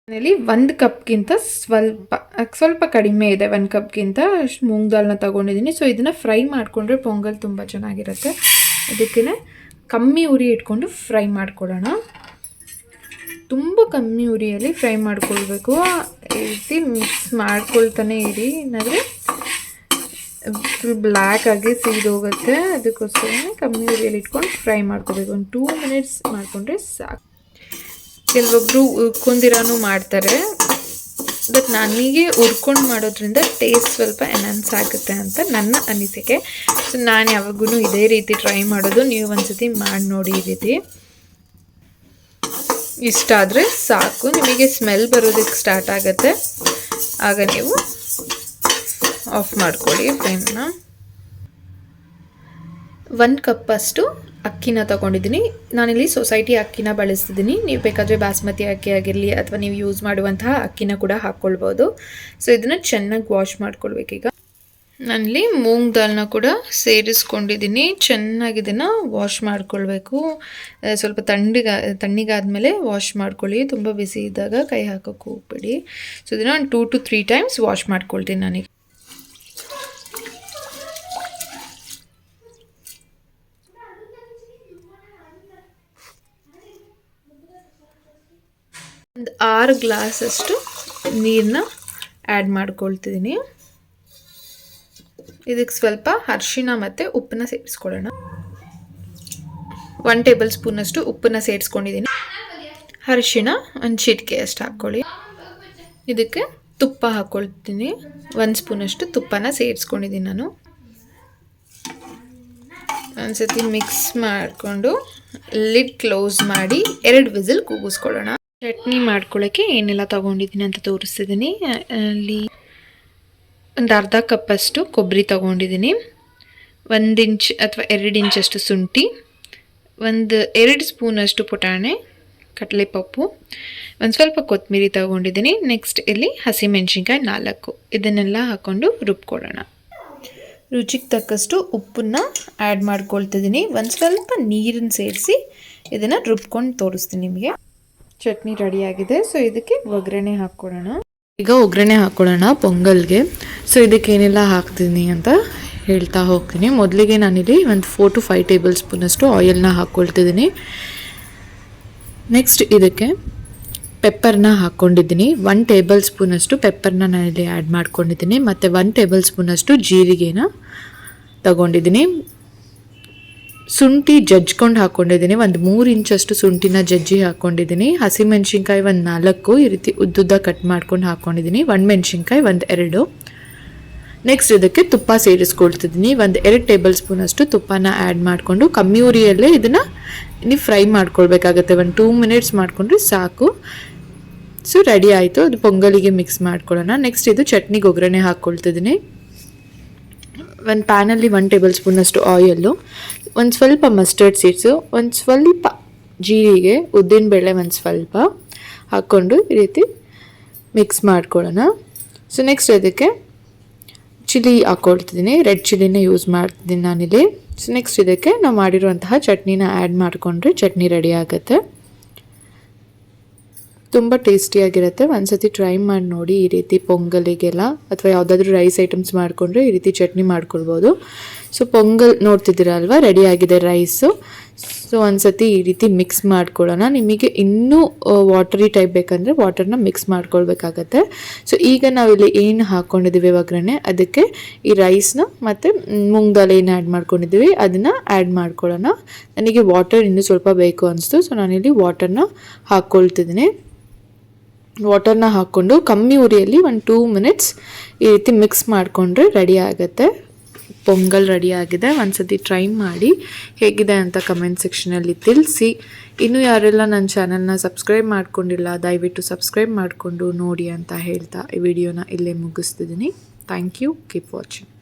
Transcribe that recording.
ಮನೇಲಿ 1 ಕಪ್ಗಿಂತ ಸ್ವಲ್ಪ ಕಡಿಮೆ ಇದೆ. 1 ಕಪ್ಗಿಂತ ಮೂಂಗ್ ದಾಲ್ನ ತೊಗೊಂಡಿದ್ದೀನಿ. ಸೊ ಇದನ್ನು ಫ್ರೈ ಮಾಡಿಕೊಂಡ್ರೆ ಪೊಂಗಲ್ ತುಂಬ ಚೆನ್ನಾಗಿರುತ್ತೆ. ಅದಕ್ಕೇ ಕಮ್ಮಿ ಉರಿ ಇಟ್ಕೊಂಡು ಫ್ರೈ ಮಾಡ್ಕೊಳ್ಳೋಣ. ತುಂಬ ಕಮ್ಮಿ ಉರಿಯಲ್ಲಿ ಫ್ರೈ ಮಾಡ್ಕೊಳ್ಬೇಕು. ಈ ರೀತಿ ಮಿಕ್ಸ್ ಮಾಡ್ಕೊಳ್ತಾನೆ ಇರಿ, ಏನಾದರೆ ಫುಲ್ ಬ್ಲ್ಯಾಕ್ ಆಗಿ ಸೀದೋಗುತ್ತೆ. ಅದಕ್ಕೋಸ್ಕರ ಕಮ್ಮಿ ಉರಿಯಲ್ಲಿ ಇಟ್ಕೊಂಡು ಫ್ರೈ ಮಾಡ್ಕೋಬೇಕು. ಒಂದು 2 ಮಿನಿಟ್ಸ್ ಮಾಡಿಕೊಂಡ್ರೆ ಸಾಕು. ಕೆಲವೊಬ್ಬರು ಹುರ್ಕೊಂಡಿರೋನು ಮಾಡ್ತಾರೆ, ಬಟ್ ನನಗೆ ಹುರ್ಕೊಂಡು ಮಾಡೋದ್ರಿಂದ ಟೇಸ್ಟ್ ಸ್ವಲ್ಪ ಎನ್ಹಾನ್ಸ್ ಆಗುತ್ತೆ ಅಂತ ನನ್ನ ಅನಿಸಿಕೆ. ಸೊ ನಾನು ಯಾವಾಗೂ ಇದೇ ರೀತಿ ಟ್ರೈ ಮಾಡೋದು. ನೀವು ಒಂದ್ಸತಿ ಮಾಡಿ ನೋಡಿ. ಈ ರೀತಿ ಇಷ್ಟ ಆದರೆ ಸಾಕು. ನಿಮಗೆ ಸ್ಮೆಲ್ ಬರೋದಕ್ಕೆ ಸ್ಟಾರ್ಟ್ ಆಗುತ್ತೆ, ಆಗ ನೀವು ಆಫ್ ಮಾಡ್ಕೊಳ್ಳಿ ಫ್ಲೇಮ್ನ. 1 ಕಪ್ಪಷ್ಟು ಅಕ್ಕಿನ ತೊಗೊಂಡಿದ್ದೀನಿ. ನಾನಿಲ್ಲಿ ಸೊಸೈಟಿ ಅಕ್ಕಿನ ಬಳಸ್ತಿದ್ದೀನಿ. ನೀವು ಬೇಕಾದರೆ ಬಾಸ್ಮತಿ ಅಕ್ಕಿ ಆಗಿರಲಿ ಅಥವಾ ನೀವು ಯೂಸ್ ಮಾಡುವಂತಹ ಅಕ್ಕಿನ ಕೂಡ ಹಾಕ್ಕೊಳ್ಬೋದು. ಸೊ ಇದನ್ನು ಚೆನ್ನಾಗಿ ವಾಶ್ ಮಾಡ್ಕೊಳ್ಬೇಕೀಗ. ನಾನಿಲ್ಲಿ ಮೂಂಗ್ ದಾಲ್ನ ಕೂಡ ಸೇರಿಸ್ಕೊಂಡಿದ್ದೀನಿ. ಚೆನ್ನಾಗಿ ಇದನ್ನು ವಾಶ್ ಮಾಡ್ಕೊಳ್ಬೇಕು. ಸ್ವಲ್ಪ ತಣ್ಣಗಾದ್ಮೇಲೆ ವಾಶ್ ಮಾಡ್ಕೊಳ್ಳಿ. ತುಂಬ ಬಿಸಿ ಇದ್ದಾಗ ಕೈ ಹಾಕೋಕ್ಕೆ ಹೋಗ್ಬೇಡಿ. ಸೊ ಇದನ್ನು ಒಂದು 2 to 3 ಟೈಮ್ಸ್ ವಾಶ್ ಮಾಡ್ಕೊಳ್ತೀನಿ ನನಗೆ. ಒಂದು 6 ಗ್ಲಾಸಷ್ಟು ನೀರನ್ನ ಆ್ಯಡ್ ಮಾಡ್ಕೊಳ್ತಿದ್ದೀನಿ. ಇದಕ್ಕೆ ಸ್ವಲ್ಪ ಅರಿಶಿನ ಮತ್ತು ಉಪ್ಪನ್ನ ಸೇರಿಸ್ಕೊಳ್ಳೋಣ. 1 ಟೇಬಲ್ ಸ್ಪೂನಷ್ಟು ಉಪ್ಪನ್ನು ಸೇರಿಸ್ಕೊಂಡಿದ್ದೀನಿ. ಅರಿಶಿನ ಒಂದು ಚಿಟಿಕೆ ಅಷ್ಟು ಹಾಕ್ಕೊಳ್ಳಿ. ಇದಕ್ಕೆ ತುಪ್ಪ ಹಾಕ್ಕೊಳ್ತೀನಿ. 1 ಸ್ಪೂನಷ್ಟು ತುಪ್ಪನ ಸೇರಿಸ್ಕೊಂಡಿದ್ದೀನಿ ನಾನು. ಒಂದ್ಸತಿ ಮಿಕ್ಸ್ ಮಾಡಿಕೊಂಡು ಲಿಡ್ ಕ್ಲೋಸ್ ಮಾಡಿ 2 ವಿಸಿಲ್ ಕೂಗಿಸ್ಕೊಳ್ಳೋಣ. ಚಟ್ನಿ ಮಾಡ್ಕೊಳ್ಳೋಕ್ಕೆ ಏನೆಲ್ಲ ತೊಗೊಂಡಿದ್ದೀನಿ ಅಂತ ತೋರಿಸ್ತಿದ್ದೀನಿ. ಅಲ್ಲಿ ಒಂದು ಅರ್ಧ ಕಪ್ಪಷ್ಟು ಕೊಬ್ಬರಿ ತೊಗೊಂಡಿದ್ದೀನಿ. 1 ಇಂಚ್ ಅಥವಾ 2 ಇಂಚಷ್ಟು ಶುಂಠಿ, 2 ಸ್ಪೂನಷ್ಟು ಪುಟಾಣಿ ಕಡಲೆಪಪ್ಪು, ಒಂದು ಸ್ವಲ್ಪ ಕೊತ್ತಂಬರಿ ತೊಗೊಂಡಿದ್ದೀನಿ. ನೆಕ್ಸ್ಟ್ ಇಲ್ಲಿ ಹಸಿಮೆಣ್ಸಿನ್ಕಾಯಿ 4. ಇದನ್ನೆಲ್ಲ ಹಾಕ್ಕೊಂಡು ರುಬ್ಕೊಳ್ಳೋಣ. ರುಚಿಗೆ ತಕ್ಕಷ್ಟು ಉಪ್ಪನ್ನು ಆ್ಯಡ್ ಮಾಡ್ಕೊಳ್ತಿದ್ದೀನಿ. ಒಂದು ಸ್ವಲ್ಪ ನೀರನ್ನು ಸೇರಿಸಿ ಇದನ್ನು ರುಬ್ಕೊಂಡು ತೋರಿಸ್ತೀನಿ ನಿಮಗೆ. ಚಟ್ನಿ ರೆಡಿಯಾಗಿದೆ. ಸೊ ಇದಕ್ಕೆ ಒಗ್ಗರಣೆ ಹಾಕ್ಕೊಳ್ಳೋಣ. ಈಗ ಒಗ್ಗರಣೆ ಹಾಕ್ಕೊಳ್ಳೋಣ ಪೊಂಗಲ್ಗೆ. ಸೊ ಇದಕ್ಕೆ ಏನೆಲ್ಲ ಹಾಕ್ತೀನಿ ಅಂತ ಹೇಳ್ತಾ ಹೋಗ್ತೀನಿ. ಮೊದಲಿಗೆ ನಾನಿಲ್ಲಿ ಒಂದು 4 to 5 ಟೇಬಲ್ ಸ್ಪೂನಷ್ಟು ಆಯಿಲ್ನ ಹಾಕ್ಕೊಳ್ತಿದ್ದೀನಿ. ನೆಕ್ಸ್ಟ್ ಇದಕ್ಕೆ ಪೆಪ್ಪರ್ನ ಹಾಕ್ಕೊಂಡಿದ್ದೀನಿ. 1 ಟೇಬಲ್ ಸ್ಪೂನಷ್ಟು ಪೆಪ್ಪರ್ನ ನಾನಿಲ್ಲಿ ಆ್ಯಡ್ ಮಾಡ್ಕೊಂಡಿದ್ದೀನಿ. ಮತ್ತು 1 ಟೇಬಲ್ ಸ್ಪೂನಷ್ಟು ಜೀರಿಗೆನ ತಗೊಂಡಿದ್ದೀನಿ. ಶುಂಠಿ ಜಜ್ಕೊಂಡು ಹಾಕ್ಕೊಂಡಿದ್ದೀನಿ. ಒಂದು 3 ಇಂಚಷ್ಟು ಶುಂಠಿನ ಜಜ್ಜಿ ಹಾಕ್ಕೊಂಡಿದ್ದೀನಿ. ಹಸಿಮೆಣ್ಸಿನ್ಕಾಯಿ ಒಂದು 4 ಈ ರೀತಿ ಉದ್ದುದ್ದ ಕಟ್ ಮಾಡ್ಕೊಂಡು ಹಾಕ್ಕೊಂಡಿದ್ದೀನಿ. 1 ಮೆಣಸಿನ್ಕಾಯಿ 2. ನೆಕ್ಸ್ಟ್ ಇದಕ್ಕೆ ತುಪ್ಪ ಸೇರಿಸ್ಕೊಳ್ತಿದ್ದೀನಿ. 2 ಟೇಬಲ್ ಸ್ಪೂನಷ್ಟು ತುಪ್ಪನ ಆ್ಯಡ್ ಮಾಡಿಕೊಂಡು ಕಮ್ಮಿ ಉರಿಯಲ್ಲೇ ಇದನ್ನು ನೀವು ಫ್ರೈ ಮಾಡ್ಕೊಳ್ಬೇಕಾಗತ್ತೆ. 2 ಮಿನಿಟ್ಸ್ ಮಾಡಿಕೊಂಡ್ರೆ ಸಾಕು. ಸೊ ರೆಡಿ ಆಯಿತು. ಅದು ಪೊಂಗಲಿಗೆ ಮಿಕ್ಸ್ ಮಾಡ್ಕೊಳ್ಳೋಣ. ನೆಕ್ಸ್ಟ್ ಇದು ಚಟ್ನಿಗೆ ಒಗ್ಗರಣೆ ಹಾಕ್ಕೊಳ್ತಿದ್ದೀನಿ. ಒಂದು ಪ್ಯಾನಲ್ಲಿ 1 ಟೇಬಲ್ ಸ್ಪೂನಷ್ಟು ಆಯಿಲ್ಲು, ಒಂದು ಸ್ವಲ್ಪ ಮಸ್ಟರ್ಡ್ ಸೀಡ್ಸು, ಒಂದು ಸ್ವಲ್ಪ ಜೀರಿಗೆ, ಉದ್ದಿನಬೇಳೆ ಒಂದು ಸ್ವಲ್ಪ ಹಾಕ್ಕೊಂಡು ಈ ರೀತಿ ಮಿಕ್ಸ್ ಮಾಡ್ಕೊಳ್ಳೋಣ. ಸೊ ನೆಕ್ಸ್ಟ್ ಅದಕ್ಕೆ ಚಿಲ್ಲಿ ಹಾಕ್ಕೊಳ್ತಿದ್ದೀನಿ. ರೆಡ್ ಚಿಲ್ಲಿನ ಯೂಸ್ ಮಾಡ್ತಿದ್ದೀನಿ ನಾನಿಲ್ಲಿ. ಸೊ ನೆಕ್ಸ್ಟ್ ಇದಕ್ಕೆ ನಾವು ಮಾಡಿರುವಂತಹ ಚಟ್ನಿನ ಆ್ಯಡ್ ಮಾಡಿಕೊಂಡ್ರೆ ಚಟ್ನಿ ರೆಡಿ ಆಗುತ್ತೆ. ತುಂಬ ಟೇಸ್ಟಿಯಾಗಿರುತ್ತೆ. ಒಂದ್ಸತಿ ಟ್ರೈ ಮಾಡಿ ನೋಡಿ. ಈ ರೀತಿ ಪೊಂಗಲಿಗೆಲ್ಲ ಅಥವಾ ಯಾವುದಾದ್ರೂ ರೈಸ್ ಐಟಮ್ಸ್ ಮಾಡಿಕೊಂಡ್ರೆ ಈ ರೀತಿ ಚಟ್ನಿ ಮಾಡ್ಕೊಳ್ಬೋದು. ಸೊ ಪೊಂಗಲ್ ನೋಡ್ತಿದ್ದೀರಾ ಅಲ್ವಾ, ರೆಡಿಯಾಗಿದೆ ರೈಸು. ಸೊ ಒಂದ್ಸತಿ ಈ ರೀತಿ ಮಿಕ್ಸ್ ಮಾಡ್ಕೊಳ್ಳೋಣ. ನಿಮಗೆ ಇನ್ನೂ ವಾಟರಿ ಟೈಪ್ ಬೇಕಂದರೆ ವಾಟರ್ನ ಮಿಕ್ಸ್ ಮಾಡ್ಕೊಳ್ಬೇಕಾಗತ್ತೆ. ಸೊ ಈಗ ನಾವಿಲ್ಲಿ ಏನು ಹಾಕ್ಕೊಂಡಿದ್ದೀವಿ ಒಗ್ಗರಣೆ, ಅದಕ್ಕೆ ಈ ರೈಸ್ನ ಮತ್ತು ಮೂಂಗ್ ದಾಲ್ ಏನು ಆ್ಯಡ್ ಮಾಡ್ಕೊಂಡಿದ್ದೀವಿ ಅದನ್ನು ಆ್ಯಡ್ ಮಾಡ್ಕೊಳ್ಳೋಣ. ನನಗೆ ವಾಟರ್ ಇನ್ನೂ ಸ್ವಲ್ಪ ಬೇಕು ಅನಿಸ್ತು. ಸೊ ನಾನಿಲ್ಲಿ ವಾಟರ್ನ ಹಾಕ್ಕೊಳ್ತಿದ್ದೀನಿ. ವಾಟರ್ನ ಹಾಕ್ಕೊಂಡು ಕಮ್ಮಿ ಉರಿಯಲ್ಲಿ ಒಂದು 2 ಮಿನಿಟ್ಸ್ ಈ ರೀತಿ ಮಿಕ್ಸ್ ಮಾಡಿಕೊಂಡ್ರೆ ರೆಡಿ ಆಗುತ್ತೆ. ಪೊಂಗಲ್ ರೆಡಿ ಆಗಿದೆ. ಒಂದ್ಸತಿ ಟ್ರೈ ಮಾಡಿ ಹೇಗಿದೆ ಅಂತ ಕಮೆಂಟ್ ಸೆಕ್ಷನಲ್ಲಿ ತಿಳಿಸಿ. ಇನ್ನೂ ಯಾರೆಲ್ಲ ನನ್ನ ಚಾನಲ್ನ ಸಬ್ಸ್ಕ್ರೈಬ್ ಮಾಡ್ಕೊಂಡಿಲ್ಲ ದಯವಿಟ್ಟು ಸಬ್ಸ್ಕ್ರೈಬ್ ಮಾಡಿಕೊಂಡು ನೋಡಿ ಅಂತ ಹೇಳ್ತಾ ಈ ವಿಡಿಯೋನ ಇಲ್ಲೇ ಮುಗಿಸ್ತಿದ್ದೀನಿ. Thank you. Keep watching.